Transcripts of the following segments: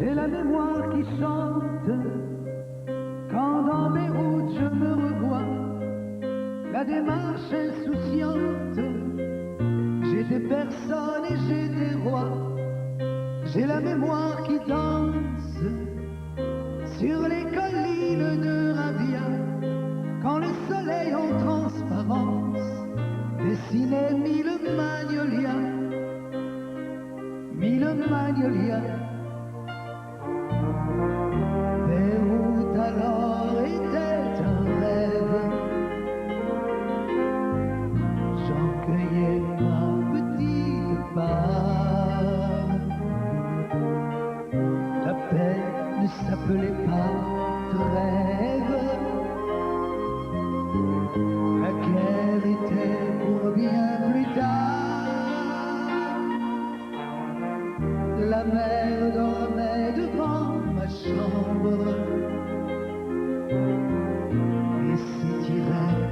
J'ai la mémoire qui chante, quand dans mes routes je me revois, la démarche insouciante, j'ai des personnes et j'ai des rois. J'ai la mémoire qui danse sur les collines de Ravia, quand le soleil en transparence dessinait mille magnolias, mille magnolias. Beyrouth alors était un rêve, j'en cueillais ma petite part. La paix ne s'appelait pas trêve, la guerre était pour bien plus tard. La mer dormait devant ma chambre et s'étirait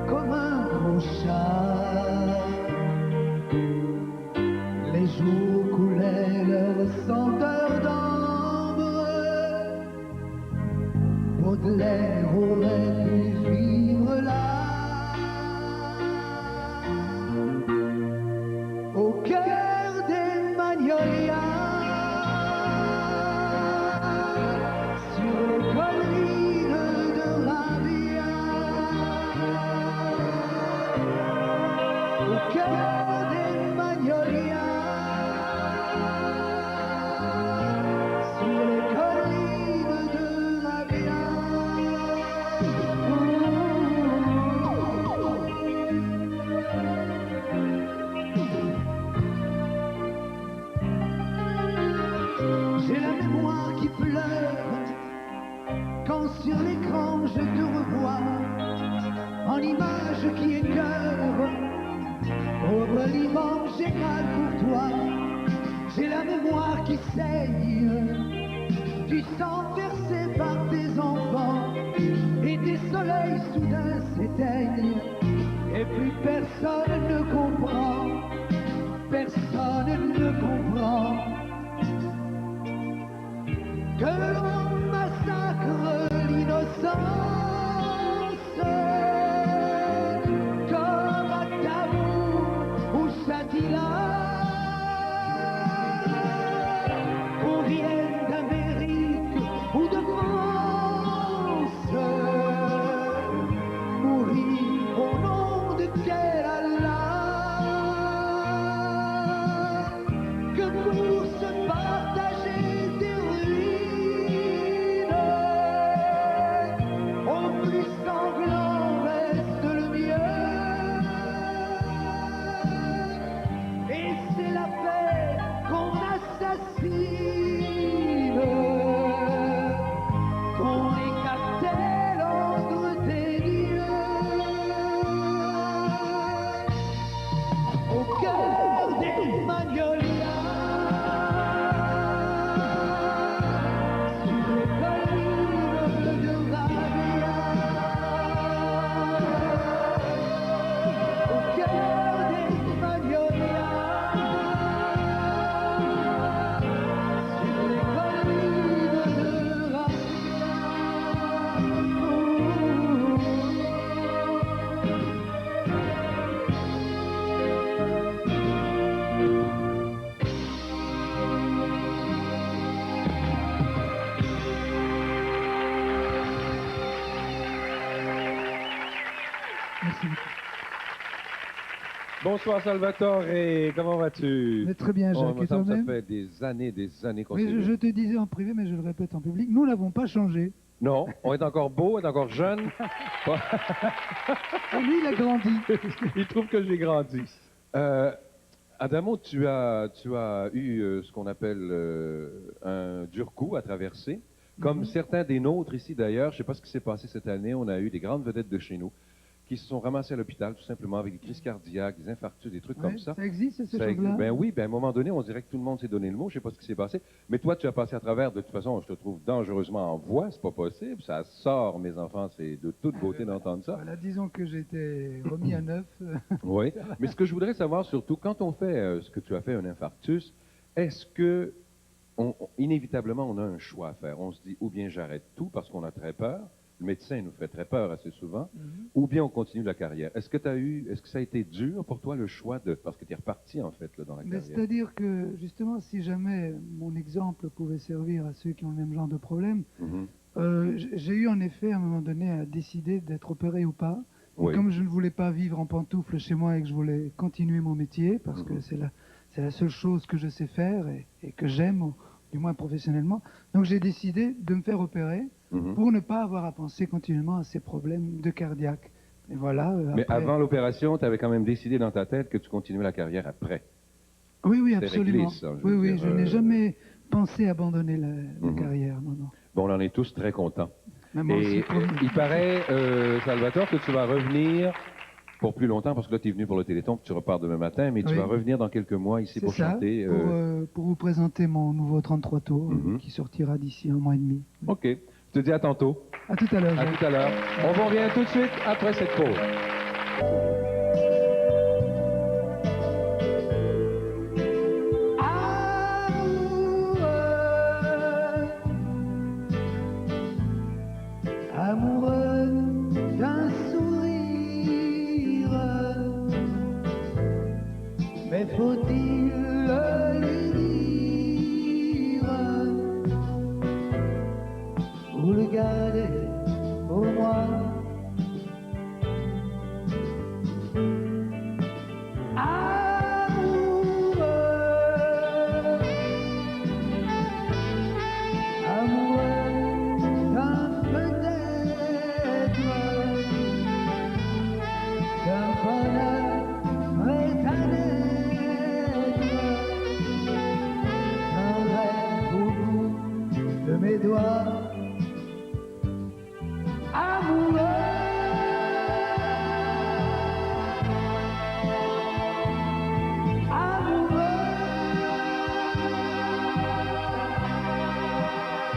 comme un gros chat. Les jours coulaient leur senteur d'ambre, Baudelaire aurait pu vivre là. Au cœur des magnolias, sur les collines de Ravia, au cœur des magnolias, sur les collines de Ravia. J'ai la mémoire qui pleure, quand sur l'écran je te revois, en image qui écœure, pauvre Liban, j'ai mal pour toi. J'ai la mémoire qui saigne, du sang versé par tes enfants, et tes soleils soudain s'éteignent, et plus personne ne comprend, personne ne comprend que l'on massacre l'innocence, comme à Tabour ou Chatila, qu'on vienne d'Amérique ou de France, mourir au nom de quel Allah, que pour se partager des ruines, au plus sanglant reste le mieux. Et c'est la paix qu'on assassine, qu'on écartèle entre tes dieux. Au cœur des magnolias, sur les collines de Ravia, au cœur des magnolias, sur les collines de Bonsoir Salvatore, et comment vas-tu? Mais très bien, Jacques, Oh, et ça toi-même? fait des années qu'on Mais s'est je vu. te disais en privé, mais je le répète en public, nous n'avons pas changé. Non, on est encore beau, on est encore jeune. Et lui, il a grandi. Il trouve que j'ai grandi. Adamo, tu as eu ce qu'on appelle un dur coup à traverser. Comme certains des nôtres ici d'ailleurs, je ne sais pas ce qui s'est passé cette année, on a eu des grandes vedettes de chez nous qui se sont ramassés à l'hôpital tout simplement avec des crises cardiaques, des infarctus, des trucs comme ça. Ça existe, ces Ça choses-là? Ben oui, ben à un moment donné, on dirait que tout le monde s'est donné le mot, je ne sais pas ce qui s'est passé. Mais toi, tu as passé à travers, de toute façon, je te trouve dangereusement en voix, c'est pas possible. Ça sort, mes enfants, c'est de toute beauté d'entendre ça. Voilà, disons que j'ai été remis à neuf. Oui, mais ce que je voudrais savoir surtout, quand on fait ce que tu as fait, un infarctus, est-ce que inévitablement, on a un choix à faire. On se dit, ou bien j'arrête tout parce qu'on a très peur, le médecin nous fait très peur assez souvent, ou bien on continue la carrière. Est-ce que ça a été dur pour toi le choix parce que tu es reparti en fait là, dans la Mais carrière? c'est-à-dire que, justement, si jamais mon exemple pouvait servir à ceux qui ont le même genre de problème, Mhm. j'ai eu en effet à un moment donné à décider d'être opéré ou pas. Et Oui. comme je ne voulais pas vivre en pantoufles chez moi et que je voulais continuer mon métier, parce que c'est la seule chose que je sais faire et que j'aime, du moins professionnellement, donc j'ai décidé de me faire opérer Mhm. pour ne pas avoir à penser continuellement à ces problèmes de cardiaque. Et voilà. Mais Après... avant l'opération, tu avais quand même décidé dans ta tête que tu continuais la carrière après. Oui, oui, C'est absolument. réglé, ça, je Oui, veux oui, dire, je n'ai jamais pensé abandonner la Mhm. carrière, non, non. Bon, on en est tous très contents. Mais moi aussi, Et promis. il paraît, Salvatore, que tu vas revenir pour plus longtemps, parce que là, tu es venu pour le Téléthon, puis tu repars demain matin, mais tu Oui. vas revenir dans quelques mois ici C'est pour ça, chanter. pour vous présenter mon nouveau 33 tours, Mhm. qui sortira d'ici un mois et demi. OK. Je te dis à tantôt. À tout à l'heure. À Jacques. tout à l'heure. On vous revient tout de suite après cette pause. Amoureux d'un sourire, mais faut-il le lui dire ou le garder pour moi? Amoureux d'un peut-être, d'un bonheur prêt à naître, d'un rêve au bout de mes doigts.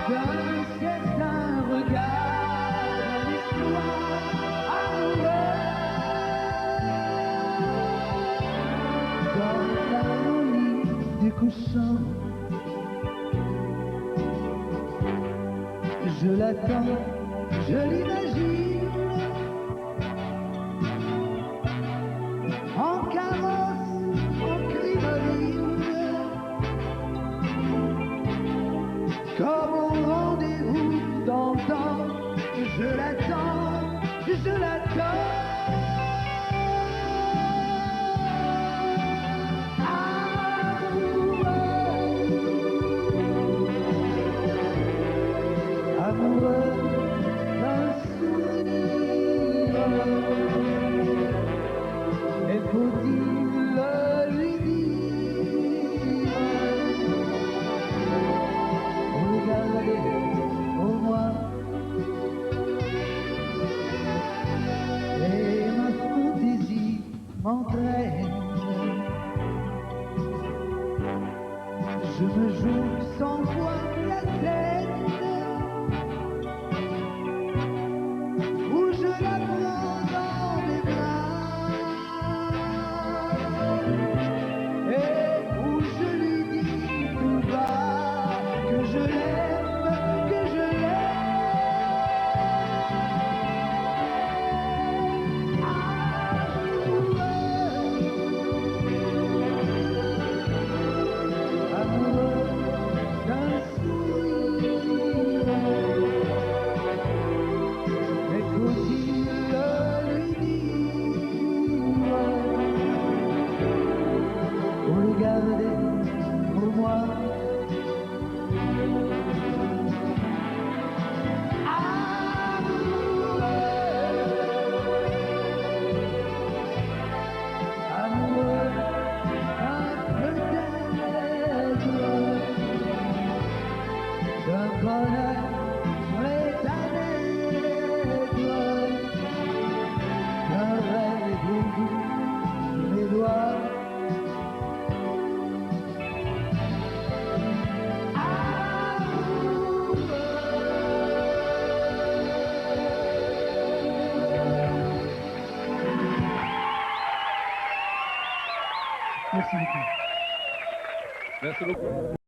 D'un certain regard, d'un espoir amoureux, dans l'harmonie du couchant, je l'attends, je l'imagine, en carrosse, en crinoline, comme au rendez-vous d'antan, je l'attends, je l'attends. Amoureux d'un sourire, mais faut-il le lui dire? Regardez pour moi, et ma fantaisie m'entraîne. Je me joue sans voir la scène où je la prends dans mes bras et où je lui dis tout bas que je l'aime, que je l'aime. Amoureux d'un sourire, mais faut-il le lui dire ou le garder pour moi? Amoureux d'un peut-être, d'un bonheur prêt à naître, d'un rêve au bout de mes doigts. Merci beaucoup. Merci beaucoup.